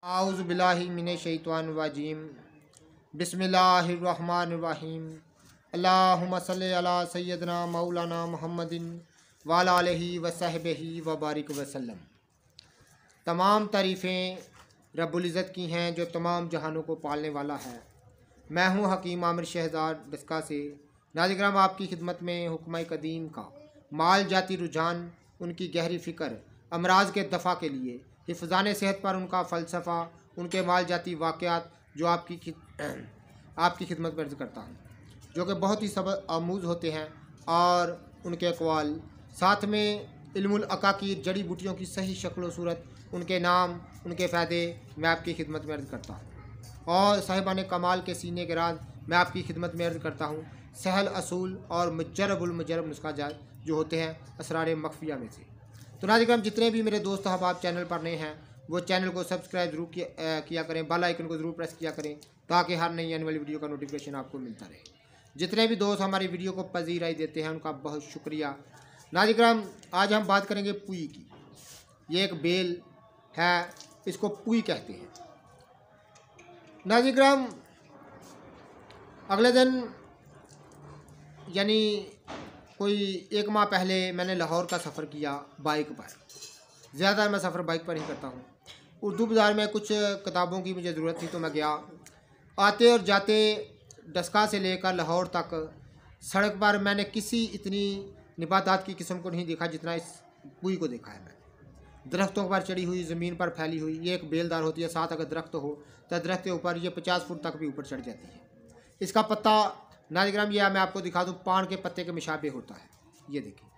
आउज़ु बिल्लाहि मिनश शैतानिर रजीम। बिस्मिल्लाहिर्रहमानिर्रहीम। अल्लाहुम्मा सल्लि अला सय्यदना मौलाना मुहम्मदिन व अला आलिहि व सहबिही व बारिक वसल्लम। तमाम तारीफ़ें रब्बुल इज़्ज़त की हैं जो तमाम जहानों को पालने वाला है। मैं हूँ हकीम आमिर शहज़ाद डस्का से नाज़िराम आपकी खिदमत में हुक्म कदीम का माल जाती रुझान, उनकी गहरी फ़िक्र, अमराज के दफ़ा के लिए हिफ़्ज़ान सेहत पर उनका फ़लसफ़ा, उनके माल जाती वाक़यात जो आपकी खिदमत में अर्ज़ करता हूँ, जो कि बहुत ही सबक आमूज़ होते हैं, और उनके अक़वाल साथ में इल्मुल अकाकीर जड़ी बूटियों की सही शक्ल व सूरत, उनके नाम, उनके फ़ायदे मैं आपकी खिदमत में अर्ज़ करता हूँ। और साहिबान कमाल के सीने के राज मैं आपकी खिदमत में अर्ज़ करता हूँ। सहल असूल और मुजरबुल मुजरब नुस्खा जात जो होते हैं असरार मख्फिया में से। तो नाज़िराम जितने भी मेरे दोस्त अहबाब चैनल पर नए हैं वो चैनल को सब्सक्राइब ज़रूर किया करें, बेल आइकन को ज़रूर प्रेस किया करें ताकि हर नई आने वाली वीडियो का नोटिफिकेशन आपको मिलता रहे। जितने भी दोस्त हमारी वीडियो को पजीराई देते हैं उनका बहुत शुक्रिया। नाज़िराम आज हम बात करेंगे पुई की। ये एक बेल है, इसको पुई कहते हैं। नाज़िराम अगले दिन यानी कोई 1 माह पहले मैंने लाहौर का सफ़र किया बाइक पर। ज़्यादा मैं सफ़र बाइक पर ही करता हूँ। उर्दू बाज़ार में कुछ किताबों की मुझे ज़रूरत थी तो मैं गया। आते और जाते डस्का से लेकर लाहौर तक सड़क पर मैंने किसी इतनी निबातात की किस्म को नहीं देखा जितना इस पुई को देखा है मैंने। दरख्तों पर चढ़ी हुई, ज़मीन पर फैली हुई। ये एक बेलदार होती है, साथ अगर दरख्त हो तो दरख्त के ऊपर ये 50 फुट तक भी ऊपर चढ़ जाती है। इसका पत्ता नाज़िराम यह मैं आपको दिखा दूँ, पान के पत्ते के मुशाबे होता है। ये देखिए,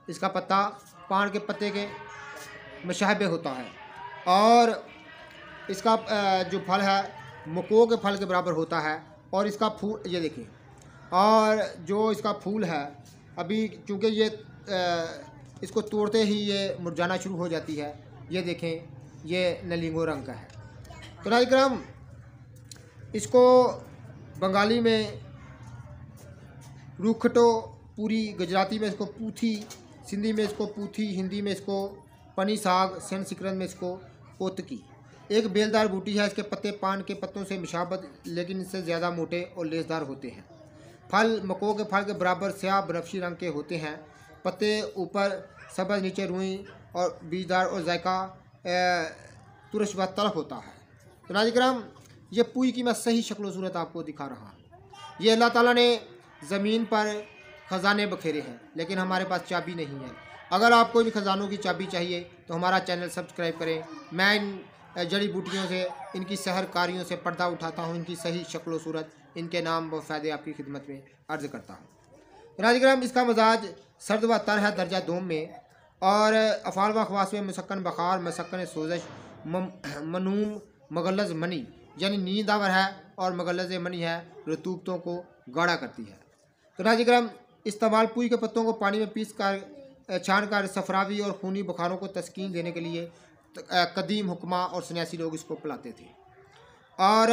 इसका पत्ता पान के पत्ते के मुशाबे होता है, और इसका जो फल है मको के फल के बराबर होता है। और इसका फूल ये देखिए, और जो इसका फूल है अभी चूँकि ये इसको तोड़ते ही ये मुरझाना शुरू हो जाती है। ये देखें, ये नलिंगो रंग का है। तो नाज़िराम इसको बंगाली में रूखटो, पूरी गुजराती में इसको पूथी, सिंधी में इसको पूथी, हिंदी में इसको पनी साग, संस्कृत में इसको पोतकी। एक बेलदार बूटी है। इसके पत्ते पान के पत्तों से मुशाबत लेकिन इससे ज़्यादा मोटे और लेसदार होते हैं। फल मको के फल के बराबर स्याह बनफशी रंग के होते हैं। पत्ते ऊपर सब्ज़, नीचे रुई और बीजदार, और जायका तुरश व तलख होता है। तो नाज़िराम ये पुई की मैं सही शक्ल सूरत आपको दिखा रहा हूँ। ये अल्लाह ताला ने ज़मीन पर ख़जाने बखेरे हैं, लेकिन हमारे पास चाबी नहीं है। अगर आपको इन ख़जानों की चाबी चाहिए तो हमारा चैनल सब्सक्राइब करें। मैं इन जड़ी बूटियों से, इनकी सहरकारियों से पर्दा उठाता हूँ, इनकी सही शक्ल सूरत, इनके नाम व फ़ायदे आपकी खिदमत में अर्ज़ करता हूँ। नाज़िराम इसका मजाज सर्द व तर है दर्जा दोम में, और अफ़ाल व ख़वास में मुसक्कन बखार, मुसक्कन सोजश, मनूम मगलज़ मनी यानी नींद आवर है, और मगलज़ मनी है रतूबतों को गाढ़ा करती है। तो नाज़िराम इस्तेमाल पुई के पत्तों को पानी में पीस कर छान कर सफरावी और खूनी बुखारों को तस्कीन देने के लिए कदीम हुक्मा और सन्यासी लोग इसको पिलाते थे, और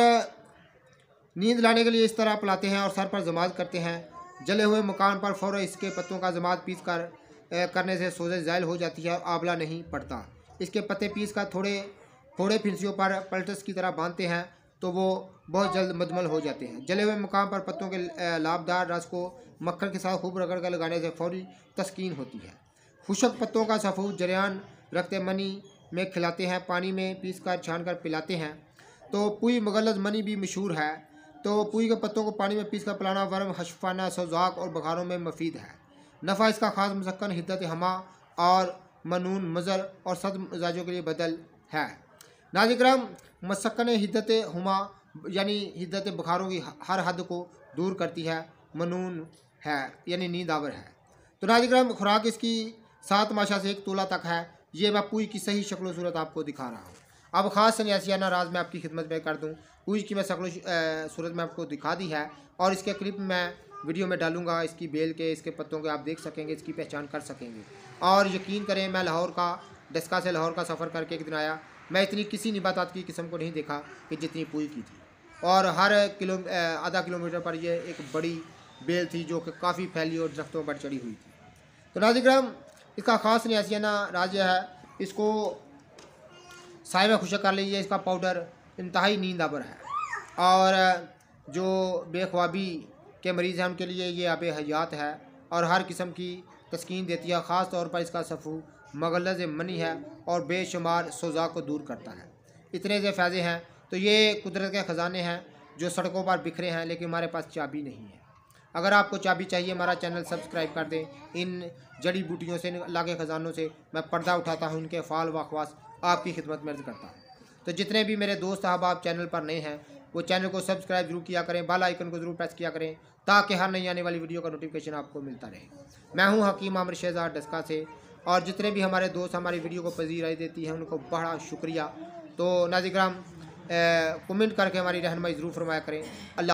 नींद लाने के लिए इस तरह पिलाते हैं, और सर पर जमात करते हैं। जले हुए मकान पर फ़ौरन इसके पत्तों का जमात पीस कर करने से सोजश ज़ायल हो जाती है और आंवला नहीं पड़ता। इसके पत्ते पीस कर थोड़े फिंसियों पर पलटस की तरह बांधते हैं तो वो बहुत जल्द मदमल हो जाते हैं। जले हुए मकाम पर पत्तों के लाभदार रस को मक्खन के साथ खूब रगड़ कर लगाने से फौरी तस्कीन होती है। खुशक पत्तों का सफ़ूद जरियान रखते मनी में खिलाते हैं, पानी में पीस कर छान कर पिलाते हैं। तो पुई मगलज़ मनी भी मशहूर है। तो पुई के पत्तों को पानी में पीस कर पिलाना वर्म, हशफाना, सौजाक और बुखारों में मुफीद है। नफ़ा इसका ख़ास मुसक्कन, हिद्दत हमा और मनून, मज़र और सद मिजाजों के लिए बदल है। नाज़िराम मुसक्कन हिद्दत हुमा यानी हिद्दत बुखारों की हर हद को दूर करती है। मनून है यानी नींद आवर है। तो नाज़िराम खुराक इसकी 7 माशा से 1 तोला तक है। ये मैं पुई की सही शक्ल सूरत आपको दिखा रहा हूँ। अब ख़ास सन्यासियाना राज मैं आपकी खिदमत में कर दूँ। पुई की मैं शक्ल सूरत में आपको दिखा दी है, और इसके क्लिप मैं वीडियो में डालूंगा। इसकी बेल के, इसके पत्तों के आप देख सकेंगे, इसकी पहचान कर सकेंगे। और यकीन करें, मैं लाहौर का डस्का से लाहौर का सफ़र करके एक दिन आया, मैं इतनी किसी निबातात की किस्म को नहीं देखा कि जितनी पुई की थी। और हर आधा किलोमीटर पर यह एक बड़ी बेल थी जो कि काफ़ी फैली और दरख्तों पर चढ़ी हुई थी। तो नाज़िराम इसका ख़ास न्यासियाना राज है, इसको साय में खुशक कर लीजिए। इसका पाउडर इंतहाई नींद आवर है और जो बेख्वाबी के मरीज़ हैं उनके लिए ये आब हयात है और हर किस्म की तस्कीन देती है। ख़ास तौर पर इसका सफ़ू मगलज़ मनी है और बेशुमार सोज़ा को दूर करता है। इतने से फ़ायदे हैं। तो ये कुदरत के ख़जाने हैं जो सड़कों पर बिखरे हैं, लेकिन हमारे पास चाबी नहीं है। अगर आपको चाबी चाहिए हमारा चैनल सब्सक्राइब कर दें। इन जड़ी बूटियों से, अल्लाह के ख़जानों से मैं पर्दा उठाता हूँ, उनके फ़ाल व ख़वास आपकी खिदमत में अर्ज़ करता हूँ। तो जितने भी मेरे दोस्त अहबाब चैनल पर नए हैं वो चैनल को सब्सक्राइब जरूर किया करें, बेल आइकन को ज़रूर प्रेस किया करें ताकि हर नई आने वाली वीडियो का नोटिफिकेशन आपको मिलता रहे। मैं हूँ हकीम आमिर शहजाद डस्का से और जितने भी हमारे दोस्त हमारी वीडियो को पजीराई देती हैं उनको बड़ा शुक्रिया। तो नाज़रीन कमेंट करके हमारी रहनुमाई ज़रूर फरमाया करें। अल्लाह